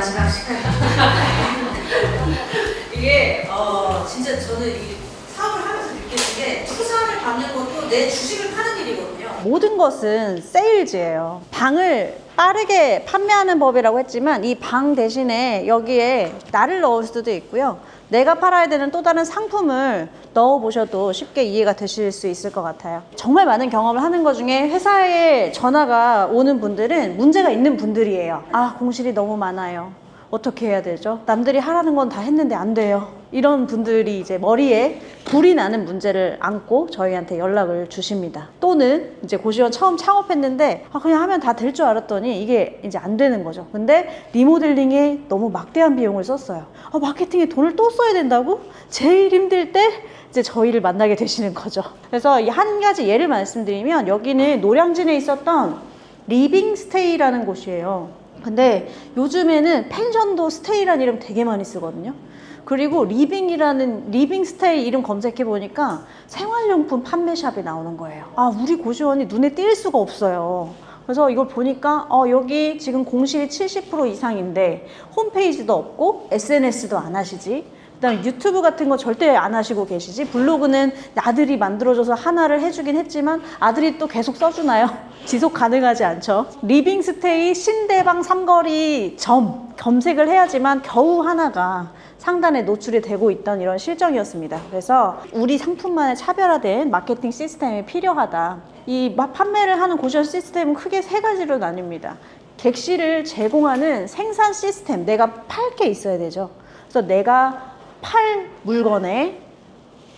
마지막 시간. 이게 진짜 저는 이 사업을 하면서 느끼는 게 투자를 받는 것도 내 주식을 파는 일이거든요. 모든 것은 세일즈예요. 방을 빠르게 판매하는 법이라고 했지만 이 방 대신에 여기에 나를 넣을 수도 있고요. 내가 팔아야 되는 또 다른 상품을 넣어보셔도 쉽게 이해가 되실 수 있을 것 같아요. 정말 많은 경험을 하는 것 중에 회사에 전화가 오는 분들은 문제가 있는 분들이에요. 아, 공실이 너무 많아요. 어떻게 해야 되죠? 남들이 하라는 건 다 했는데 안 돼요. 이런 분들이 이제 머리에 불이 나는 문제를 안고 저희한테 연락을 주십니다. 또는 이제 고시원 처음 창업했는데 그냥 하면 다 될 줄 알았더니 이게 이제 안 되는 거죠. 근데 리모델링에 너무 막대한 비용을 썼어요. 마케팅에 돈을 또 써야 된다고? 제일 힘들 때 이제 저희를 만나게 되시는 거죠. 그래서 이 한 가지 예를 말씀드리면 여기는 노량진에 있었던 리빙스테이라는 곳이에요. 근데 요즘에는 펜션도 스테이라는 이름 되게 많이 쓰거든요. 그리고 리빙스테이 이름 검색해 보니까 생활용품 판매샵이 나오는 거예요. 우리 고시원이 눈에 띌 수가 없어요. 그래서 이걸 보니까 여기 지금 공실이 70% 이상인데 홈페이지도 없고 SNS도 안 하시지, 그다음에 유튜브 같은 거 절대 안 하시고 계시지, 블로그는 아들이 만들어줘서 하나를 해주긴 했지만 아들이 또 계속 써주나요? 지속 가능하지 않죠. 리빙스테이 신대방 삼거리 점 검색을 해야지만 겨우 하나가 상단에 노출이 되고 있던 이런 실정이었습니다. 그래서 우리 상품만의 차별화된 마케팅 시스템이 필요하다. 이 판매를 하는 고시원 시스템은 크게 세 가지로 나뉩니다. 객실을 제공하는 생산 시스템, 내가 팔 게 있어야 되죠. 그래서 내가 팔 물건의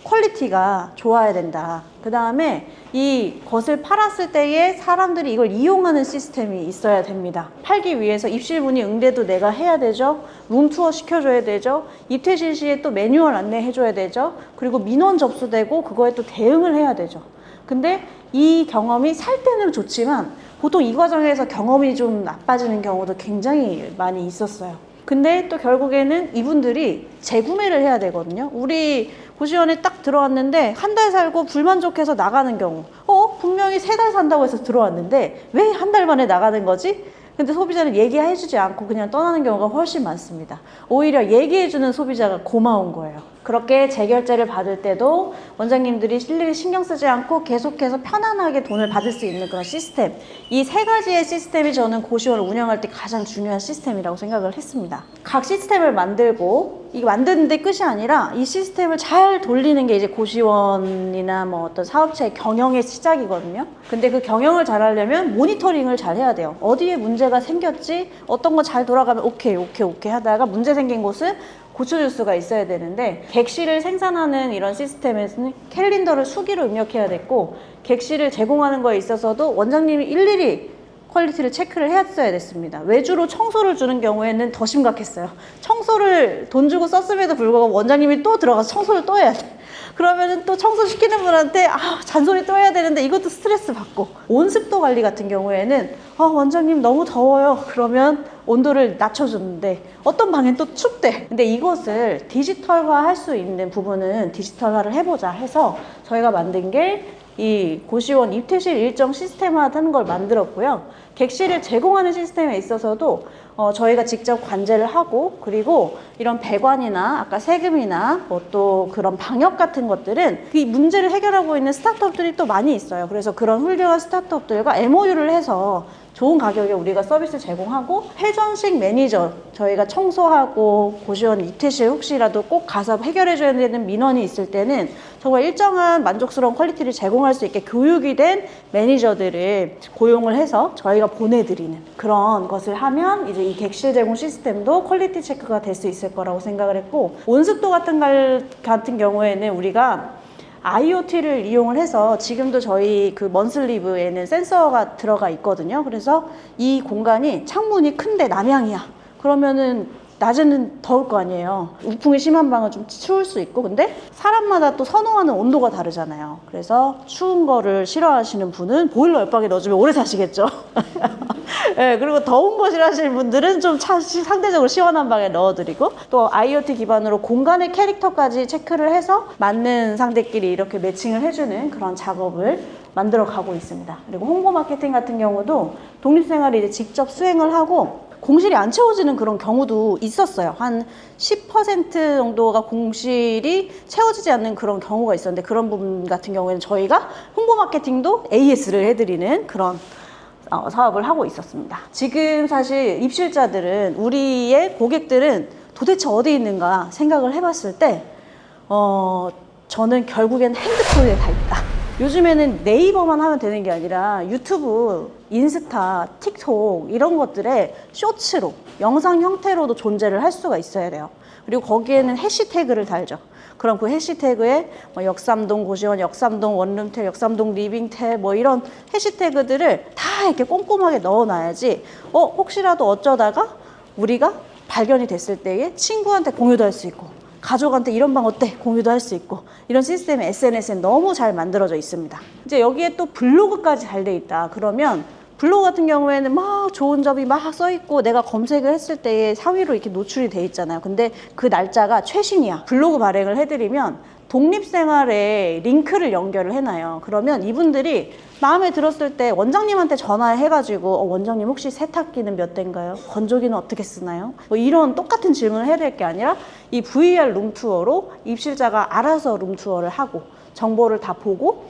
퀄리티가 좋아야 된다. 그 다음에 이 것을 팔았을 때에 사람들이 이걸 이용하는 시스템이 있어야 됩니다. 팔기 위해서 입실문의 응대도 내가 해야 되죠. 룸투어 시켜줘야 되죠. 입퇴실 시에 또 매뉴얼 안내해줘야 되죠. 그리고 민원 접수되고 그거에 또 대응을 해야 되죠. 근데 이 경험이 살 때는 좋지만 보통 이 과정에서 경험이 좀 나빠지는 경우도 굉장히 많이 있었어요. 근데 또 결국에는 이분들이 재구매를 해야 되거든요. 우리 고시원에 딱 들어왔는데 한 달 살고 불만족해서 나가는 경우, 분명히 3달 산다고 해서 들어왔는데 왜 한 달 만에 나가는 거지? 근데 소비자는 얘기해주지 않고 그냥 떠나는 경우가 훨씬 많습니다. 오히려 얘기해주는 소비자가 고마운 거예요. 그렇게 재결제를 받을 때도 원장님들이 일일이 신경 쓰지 않고 계속해서 편안하게 돈을 받을 수 있는 그런 시스템, 이 세 가지의 시스템이 저는 고시원을 운영할 때 가장 중요한 시스템이라고 생각을 했습니다. 각 시스템을 만들고 이게 만드는데 끝이 아니라 이 시스템을 잘 돌리는 게 이제 고시원이나 뭐 어떤 사업체의 경영의 시작이거든요. 근데 그 경영을 잘 하려면 모니터링을 잘 해야 돼요. 어디에 문제가 생겼지, 어떤 거 잘 돌아가면 오케이 하다가 문제 생긴 곳은 고쳐줄 수가 있어야 되는데, 객실을 생산하는 이런 시스템에서는 캘린더를 수기로 입력해야 됐고, 객실을 제공하는 거에 있어서도 원장님이 일일이 퀄리티를 체크를 했어야 됐습니다. 외주로 청소를 주는 경우에는 더 심각했어요. 청소를 돈 주고 썼음에도 불구하고 원장님이 또 들어가서 청소를 또 해야 돼. 그러면은 또 청소시키는 분한테 잔소리 또 해야 되는데 이것도 스트레스 받고, 온습도 관리 같은 경우에는 원장님 너무 더워요. 그러면 온도를 낮춰주는데 어떤 방엔 또 춥대. 근데 이것을 디지털화 할 수 있는 부분은 디지털화를 해보자 해서 저희가 만든 게 이 고시원 입퇴실 일정 시스템화하는 걸 만들었고요. 객실을 제공하는 시스템에 있어서도 저희가 직접 관제를 하고, 그리고 이런 배관이나 아까 세금이나 뭐 또 그런 방역 같은 것들은 이 문제를 해결하고 있는 스타트업들이 또 많이 있어요. 그래서 그런 훌륭한 스타트업들과 MOU를 해서 좋은 가격에 우리가 서비스 제공하고, 회전식 매니저, 저희가 청소하고 고시원 입퇴실 혹시라도 꼭 가서 해결해줘야 되는 민원이 있을 때는 정말 일정한 만족스러운 퀄리티를 제공할 수 있게 교육이 된 매니저들을 고용을 해서 저희가 보내드리는 그런 것을 하면 이제 이 객실 제공 시스템도 퀄리티 체크가 될 수 있을 거라고 생각을 했고, 온습도 같은 경우에는 우리가 IoT를 이용을 해서 지금도 저희 그 먼슬리브에는 센서가 들어가 있거든요. 그래서 이 공간이 창문이 큰데 남향이야. 그러면은 낮에는 더울 거 아니에요. 우풍이 심한 방은 좀 추울 수 있고, 근데 사람마다 또 선호하는 온도가 다르잖아요. 그래서 추운 거를 싫어하시는 분은 보일러 옆방에 넣어주면 오래 사시겠죠. 네, 그리고 더운 거 싫어하시는 분들은 좀 상대적으로 시원한 방에 넣어드리고, 또 IoT 기반으로 공간의 캐릭터까지 체크를 해서 맞는 상대끼리 이렇게 매칭을 해주는 그런 작업을 만들어 가고 있습니다. 그리고 홍보 마케팅 같은 경우도 독립생활을 이제 직접 수행을 하고, 공실이 안 채워지는 그런 경우도 있었어요. 한 10% 정도가 공실이 채워지지 않는 그런 경우가 있었는데, 그런 부분 같은 경우에는 저희가 홍보 마케팅도 AS를 해드리는 그런 사업을 하고 있었습니다. 지금 사실 입실자들은, 우리의 고객들은 도대체 어디 있는가 생각을 해봤을 때 저는 결국엔 핸드폰에 다 있다. 요즘에는 네이버만 하면 되는 게 아니라 유튜브, 인스타, 틱톡 이런 것들에 쇼츠로, 영상 형태로도 존재를 할 수가 있어야 돼요. 그리고 거기에는 해시태그를 달죠. 그럼 그 해시태그에 뭐 역삼동 고시원, 역삼동 원룸텔, 역삼동 리빙텔 뭐 이런 해시태그들을 다 이렇게 꼼꼼하게 넣어놔야지 혹시라도 어쩌다가 우리가 발견이 됐을 때에 친구한테 공유도 할 수 있고, 가족한테 이런 방 어때? 공유도 할 수 있고, 이런 시스템이 SNS에 너무 잘 만들어져 있습니다. 이제 여기에 또 블로그까지 잘 돼 있다. 그러면 블로그 같은 경우에는 막 좋은 점이 막 써 있고, 내가 검색을 했을 때에 상위로 이렇게 노출이 돼 있잖아요. 근데 그 날짜가 최신이야. 블로그 발행을 해드리면 독립생활에 링크를 연결을 해놔요. 그러면 이분들이 마음에 들었을 때 원장님한테 전화해가지고 원장님 혹시 세탁기는 몇 대인가요? 건조기는 어떻게 쓰나요? 뭐 이런 똑같은 질문을 해야 될 게 아니라 이 VR 룸투어로 입실자가 알아서 룸투어를 하고 정보를 다 보고,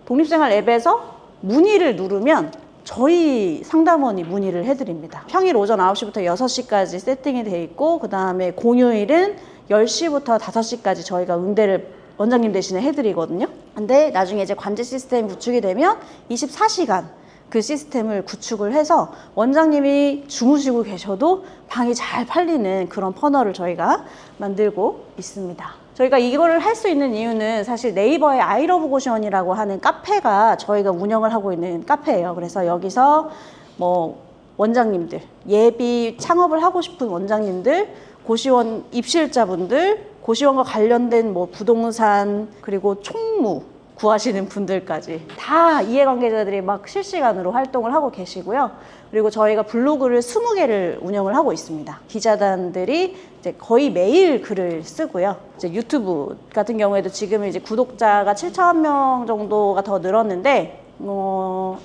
독립생활 앱에서 문의를 누르면 저희 상담원이 문의를 해드립니다. 평일 오전 9시부터 6시까지 세팅이 돼 있고, 그 다음에 공휴일은 10시부터 5시까지 저희가 응대를 원장님 대신에 해드리거든요. 근데 나중에 이제 관제 시스템이 구축이 되면 24시간 그 시스템을 구축을 해서 원장님이 주무시고 계셔도 방이 잘 팔리는 그런 퍼널을 저희가 만들고 있습니다. 저희가 이거를 할 수 있는 이유는 사실 네이버의 아이러브 고시원이라고 하는 카페가 저희가 운영을 하고 있는 카페예요. 그래서 여기서 뭐 원장님들, 예비 창업을 하고 싶은 원장님들, 고시원 입실자분들, 고시원과 관련된 뭐 부동산, 그리고 총무 구하시는 분들까지 다 이해관계자들이 막 실시간으로 활동을 하고 계시고요. 그리고 저희가 블로그를 20개를 운영을 하고 있습니다. 기자단들이 이제 거의 매일 글을 쓰고요. 이제 유튜브 같은 경우에도 지금 이제 구독자가 7,000명 정도가 더 늘었는데,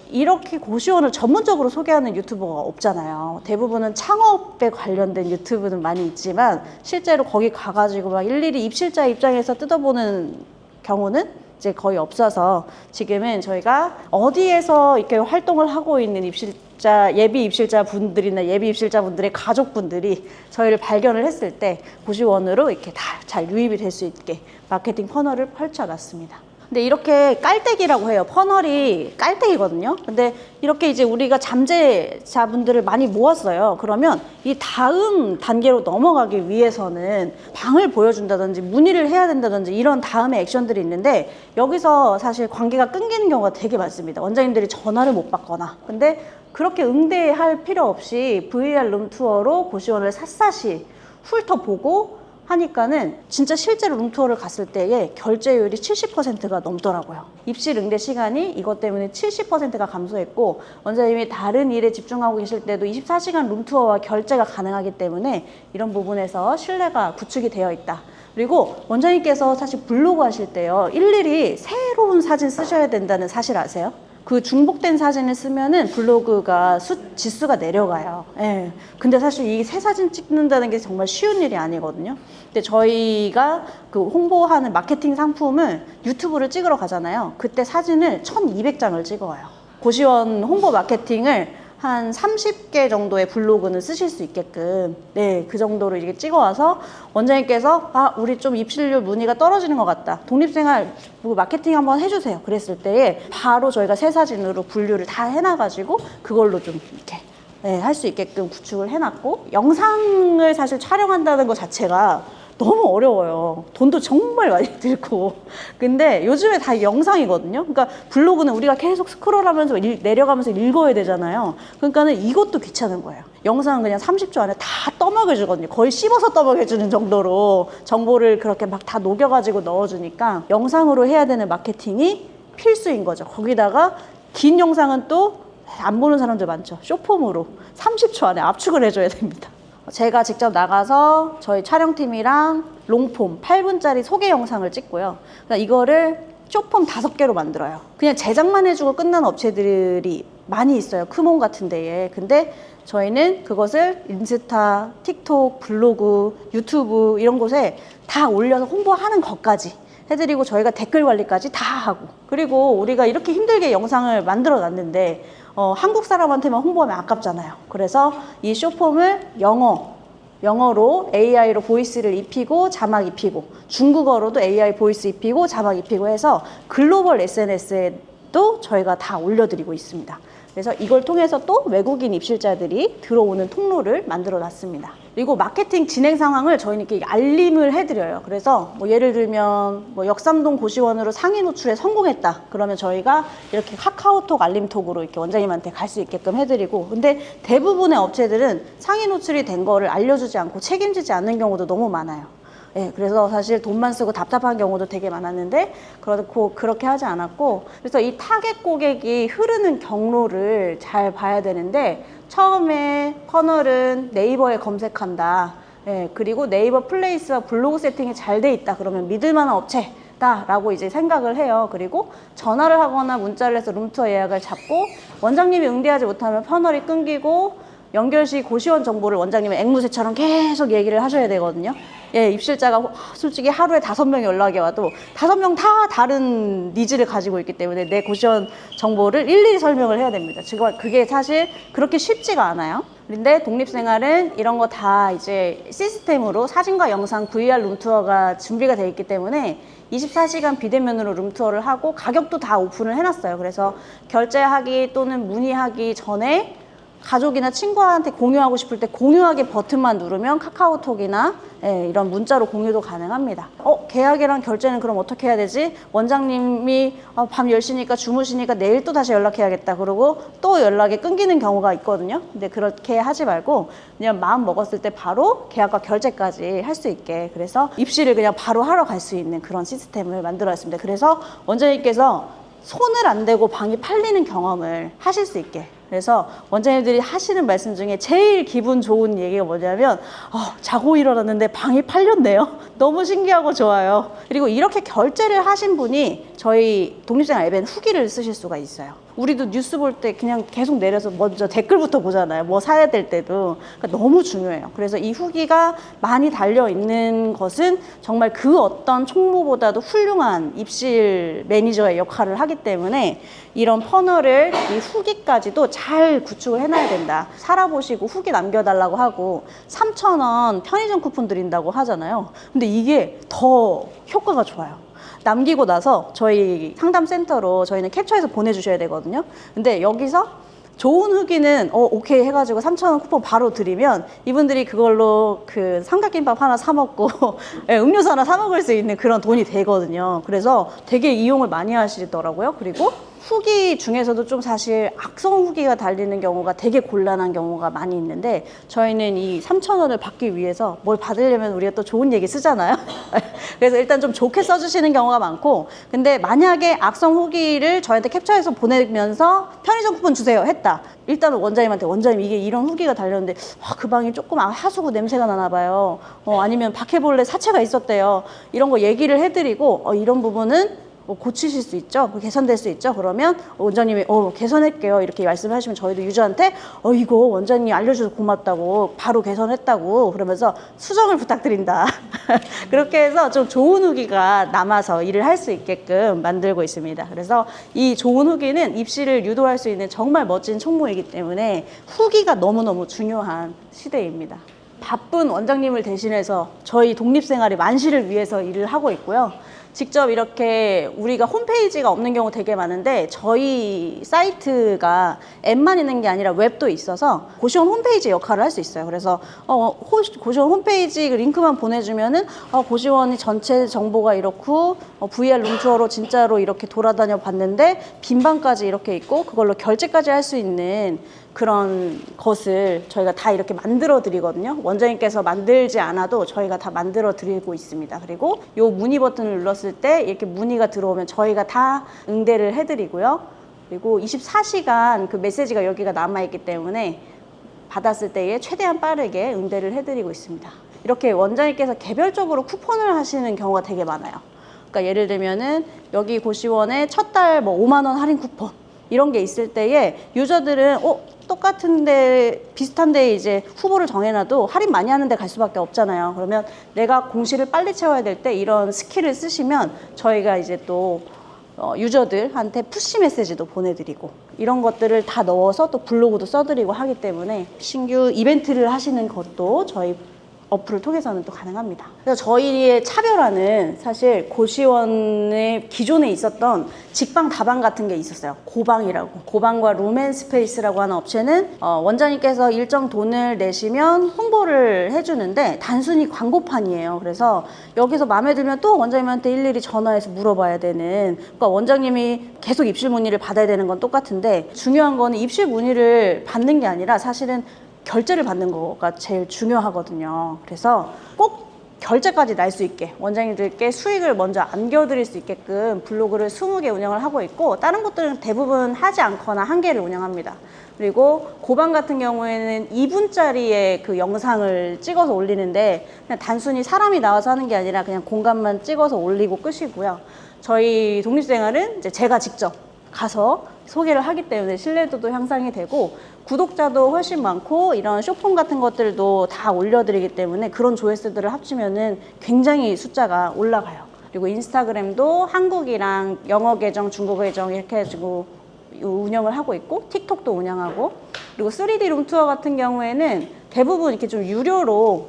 이렇게 고시원을 전문적으로 소개하는 유튜버가 없잖아요. 대부분은 창업에 관련된 유튜브는 많이 있지만, 실제로 거기 가가지고 막 일일이 입실자 입장에서 뜯어보는 경우는 이제 거의 없어서, 지금은 저희가 어디에서 이렇게 활동을 하고 있는 예비 입실자 분들이나 예비 입실자 분들의 가족분들이 저희를 발견을 했을 때 고시원으로 이렇게 다 잘 유입이 될 수 있게 마케팅 퍼널을 펼쳐놨습니다. 근데 이렇게 깔때기라고 해요. 퍼널이 깔때기거든요. 근데 이렇게 이제 우리가 잠재자분들을 많이 모았어요. 그러면 이 다음 단계로 넘어가기 위해서는 방을 보여준다든지 문의를 해야 된다든지 이런 다음에 액션들이 있는데, 여기서 사실 관계가 끊기는 경우가 되게 많습니다. 원장님들이 전화를 못 받거나. 근데 그렇게 응대할 필요 없이 VR 룸투어로 고시원을 샅샅이 훑어보고 하니까는 진짜 실제로 룸투어를 갔을 때의 결제율이 70%가 넘더라고요. 입실 응대 시간이 이것 때문에 70%가 감소했고, 원장님이 다른 일에 집중하고 계실 때도 24시간 룸투어와 결제가 가능하기 때문에 이런 부분에서 신뢰가 구축이 되어 있다. 그리고 원장님께서 사실 블로그 하실 때요, 일일이 새로운 사진 쓰셔야 된다는 사실 아세요? 그 중복된 사진을 쓰면은 블로그가 지수가 내려가요. 예. 근데 사실 이 새 사진 찍는다는 게 정말 쉬운 일이 아니거든요. 근데 저희가 그 홍보하는 마케팅 상품을 유튜브를 찍으러 가잖아요. 그때 사진을 1200장을 찍어와요. 고시원 홍보 마케팅을 한 30개 정도의 블로그는 쓰실 수 있게끔, 네, 그 정도로 이렇게 찍어와서 원장님께서 우리 좀 입실률 문의가 떨어지는 것 같다, 독립생활 마케팅 한번 해주세요, 그랬을 때에 바로 저희가 새 사진으로 분류를 다 해놔가지고 그걸로 좀 이렇게 할 수 있게끔 구축을 해놨고, 영상을 사실 촬영한다는 것 자체가 너무 어려워요. 돈도 정말 많이 들고. 근데 요즘에 다 영상이거든요. 그러니까 블로그는 우리가 계속 스크롤하면서 내려가면서 읽어야 되잖아요. 그러니까는 이것도 귀찮은 거예요. 영상은 그냥 30초 안에 다 떠먹여주거든요. 거의 씹어서 떠먹여주는 정도로 정보를 그렇게 막 다 녹여가지고 넣어주니까 영상으로 해야 되는 마케팅이 필수인 거죠. 거기다가 긴 영상은 또 안 보는 사람들 많죠. 쇼폼으로 30초 안에 압축을 해줘야 됩니다. 제가 직접 나가서 저희 촬영팀이랑 롱폼 8분짜리 소개 영상을 찍고요. 그러니까 이거를 쇼폼 5개로 만들어요. 그냥 제작만 해주고 끝나는 업체들이 많이 있어요. 크몬 같은 데에. 근데 저희는 그것을 인스타, 틱톡, 블로그, 유튜브 이런 곳에 다 올려서 홍보하는 것까지 해드리고 저희가 댓글 관리까지 다 하고, 그리고 우리가 이렇게 힘들게 영상을 만들어 놨는데 한국 사람한테만 홍보하면 아깝잖아요. 그래서 이 숏폼을 영어로 AI로 보이스를 입히고 자막 입히고, 중국어로도 AI 보이스 입히고 자막 입히고 해서 글로벌 SNS에도 저희가 다 올려드리고 있습니다. 그래서 이걸 통해서 또 외국인 입실자들이 들어오는 통로를 만들어 놨습니다. 그리고 마케팅 진행 상황을 저희는 이렇게 알림을 해드려요. 그래서 뭐 예를 들면 뭐 역삼동 고시원으로 상위 노출에 성공했다 그러면 저희가 이렇게 카카오톡 알림톡으로 이렇게 원장님한테 갈 수 있게끔 해드리고, 근데 대부분의 업체들은 상위 노출이 된 거를 알려주지 않고 책임지지 않는 경우도 너무 많아요. 예, 그래서 사실 돈만 쓰고 답답한 경우도 되게 많았는데 그렇게 하지 않았고, 그래서 이 타겟 고객이 흐르는 경로를 잘 봐야 되는데, 처음에 퍼널은 네이버에 검색한다. 예, 그리고 네이버 플레이스와 블로그 세팅이 잘 돼 있다. 그러면 믿을만한 업체다 라고 이제 생각을 해요. 그리고 전화를 하거나 문자를 해서 룸투어 예약을 잡고, 원장님이 응대하지 못하면 퍼널이 끊기고, 연결 시 고시원 정보를 원장님은 앵무새처럼 계속 얘기를 하셔야 되거든요. 예, 입실자가 솔직히 하루에 5명 연락이 와도 5명 다 다른 니즈를 가지고 있기 때문에 내 고시원 정보를 일일이 설명을 해야 됩니다. 지금 그게 사실 그렇게 쉽지가 않아요. 그런데 독립생활은 이런 거 다 이제 시스템으로 사진과 영상 VR 룸투어가 준비가 되어 있기 때문에 24시간 비대면으로 룸투어를 하고, 가격도 다 오픈을 해놨어요. 그래서 결제하기 또는 문의하기 전에 가족이나 친구한테 공유하고 싶을 때 공유하기 버튼만 누르면 카카오톡이나 이런 문자로 공유도 가능합니다. 계약이랑 결제는 그럼 어떻게 해야 되지? 원장님이 밤 10시니까 주무시니까 내일 또 다시 연락해야겠다 그러고 또 연락이 끊기는 경우가 있거든요. 근데 그렇게 하지 말고 그냥 마음 먹었을 때 바로 계약과 결제까지 할 수 있게, 그래서 입시를 그냥 바로 하러 갈 수 있는 그런 시스템을 만들었습니다. 그래서 원장님께서 손을 안 대고 방이 팔리는 경험을 하실 수 있게, 그래서 원장님들이 하시는 말씀 중에 제일 기분 좋은 얘기가 뭐냐면 자고 일어났는데 방이 팔렸네요. 너무 신기하고 좋아요. 그리고 이렇게 결제를 하신 분이 저희 독립생활 앱엔 후기를 쓰실 수가 있어요. 우리도 뉴스 볼 때 그냥 계속 내려서 먼저 댓글부터 보잖아요. 뭐 사야 될 때도. 그러니까 너무 중요해요. 그래서 이 후기가 많이 달려있는 것은 정말 그 어떤 총무보다도 훌륭한 입실 매니저의 역할을 하기 때문에 이런 퍼널을, 이 후기까지도 잘 구축을 해놔야 된다. 살아보시고 후기 남겨달라고 하고 3,000원 편의점 쿠폰 드린다고 하잖아요. 근데 이게 더 효과가 좋아요. 남기고 나서 저희 상담센터로 저희는 캡처해서 보내주셔야 되거든요. 근데 여기서 좋은 후기는 오케이 해가지고 3,000원 쿠폰 바로 드리면 이분들이 그걸로 그 삼각김밥 하나 사 먹고 음료수 하나 사 먹을 수 있는 그런 돈이 되거든요. 그래서 되게 이용을 많이 하시더라고요. 그리고 후기 중에서도 좀 사실 악성 후기가 달리는 경우가 되게 곤란한 경우가 많이 있는데, 저희는 이 3,000원을 받기 위해서 뭘 받으려면 우리가 또 좋은 얘기 쓰잖아요. 그래서 일단 좀 좋게 써주시는 경우가 많고, 근데 만약에 악성 후기를 저희한테 캡처해서 보내면서 편의점 쿠폰 주세요 했다. 일단은 원장님한테, 원장님 이게 이런 후기가 달렸는데 그 방이 조금 하수구 냄새가 나나 봐요. 아니면 바퀴벌레 사체가 있었대요. 이런 거 얘기를 해드리고 이런 부분은 고치실 수 있죠? 개선될 수 있죠? 그러면 원장님이 개선할게요 이렇게 말씀하시면 저희도 유저한테 이거 원장님이 알려줘서 고맙다고, 바로 개선했다고 그러면서 수정을 부탁드린다. 그렇게 해서 좀 좋은 후기가 남아서 일을 할 수 있게끔 만들고 있습니다. 그래서 이 좋은 후기는 입시를 유도할 수 있는 정말 멋진 총무이기 때문에 후기가 너무너무 중요한 시대입니다. 바쁜 원장님을 대신해서 저희 독립생활의 만시를 위해서 일을 하고 있고요. 직접 이렇게 우리가 홈페이지가 없는 경우 되게 많은데 저희 사이트가 앱만 있는 게 아니라 웹도 있어서 고시원 홈페이지 역할을 할 수 있어요. 그래서 고시원 홈페이지 링크만 보내주면은 고시원이 전체 정보가 이렇고 VR 룸투어로 진짜로 이렇게 돌아다녀 봤는데 빈 방까지 이렇게 있고 그걸로 결제까지 할 수 있는 그런 것을 저희가 다 이렇게 만들어 드리거든요. 원장님께서 만들지 않아도 저희가 다 만들어 드리고 있습니다. 그리고 요 문의 버튼을 눌렀을 때 이렇게 문의가 들어오면 저희가 다 응대를 해드리고요. 그리고 24시간 그 메시지가 여기가 남아있기 때문에 받았을 때에 최대한 빠르게 응대를 해드리고 있습니다. 이렇게 원장님께서 개별적으로 쿠폰을 하시는 경우가 되게 많아요. 그러니까 예를 들면은 여기 고시원에 첫 달 뭐 5만 원 할인 쿠폰 이런 게 있을 때에 유저들은 똑같은데 비슷한데 이제 후보를 정해놔도 할인 많이 하는데 갈 수밖에 없잖아요. 그러면 내가 공시를 빨리 채워야 될 때 이런 스킬을 쓰시면 저희가 이제 또 유저들한테 푸시 메시지도 보내드리고 이런 것들을 다 넣어서 또 블로그도 써드리고 하기 때문에 신규 이벤트를 하시는 것도 저희 어플을 통해서는 또 가능합니다. 그래서 저희의 차별화는 사실 고시원의 기존에 있었던 직방 다방 같은 게 있었어요. 고방이라고. 고방과 룸앤스페이스라고 하는 업체는 원장님께서 일정 돈을 내시면 홍보를 해주는데 단순히 광고판이에요. 그래서 여기서 마음에 들면 또 원장님한테 일일이 전화해서 물어봐야 되는, 그러니까 원장님이 계속 입실 문의를 받아야 되는 건 똑같은데 중요한 거는 입실 문의를 받는 게 아니라 사실은 결제를 받는 거가 제일 중요하거든요. 그래서 꼭 결제까지 날 수 있게 원장님들께 수익을 먼저 안겨드릴 수 있게끔 블로그를 20개 운영을 하고 있고, 다른 곳들은 대부분 하지 않거나 1개를 운영합니다. 그리고 고방 같은 경우에는 2분짜리의 그 영상을 찍어서 올리는데 그냥 단순히 사람이 나와서 하는 게 아니라 그냥 공간만 찍어서 올리고 끝이고요. 저희 독립생활은 이제 제가 직접 가서 소개를 하기 때문에 신뢰도도 향상이 되고 구독자도 훨씬 많고 이런 쇼폼 같은 것들도 다 올려드리기 때문에 그런 조회수들을 합치면은 굉장히 숫자가 올라가요. 그리고 인스타그램도 한국이랑 영어 계정, 중국어 계정 이렇게 해가지고 운영을 하고 있고 틱톡도 운영하고, 그리고 3D 룸투어 같은 경우에는 대부분 이렇게 좀 유료로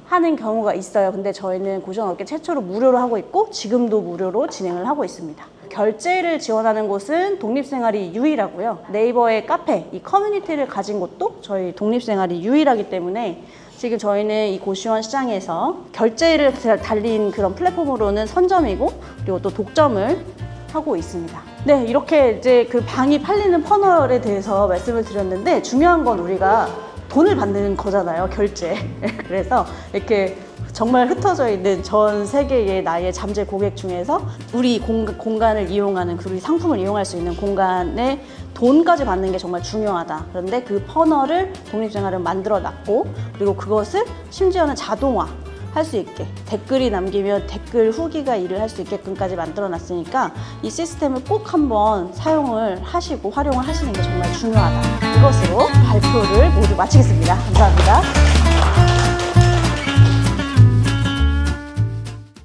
하는 경우가 있어요. 근데 저희는 고시원업계 최초로 무료로 하고 있고 지금도 무료로 진행을 하고 있습니다. 결제를 지원하는 곳은 독립생활이 유일하고요. 네이버의 카페, 이 커뮤니티를 가진 곳도 저희 독립생활이 유일하기 때문에 지금 저희는 이 고시원 시장에서 결제를 달린 그런 플랫폼으로는 선점이고 그리고 또 독점을 하고 있습니다. 네, 이렇게 이제 그 방이 팔리는 퍼널에 대해서 말씀을 드렸는데 중요한 건 우리가 돈을 받는 거잖아요, 결제. 그래서 이렇게 정말 흩어져 있는 전 세계의 나의 잠재 고객 중에서 우리 공간을 이용하는, 우리 상품을 이용할 수 있는 공간에 돈까지 받는 게 정말 중요하다. 그런데 그 퍼널을 독립생활은 만들어 놨고, 그리고 그것을 심지어는 자동화 할 수 있게 댓글이 남기면 댓글 후기가 일을 할 수 있게끔까지 만들어 놨으니까 이 시스템을 꼭 한번 사용을 하시고 활용을 하시는 게 정말 중요하다. 이것으로 발표를 모두 마치겠습니다. 감사합니다.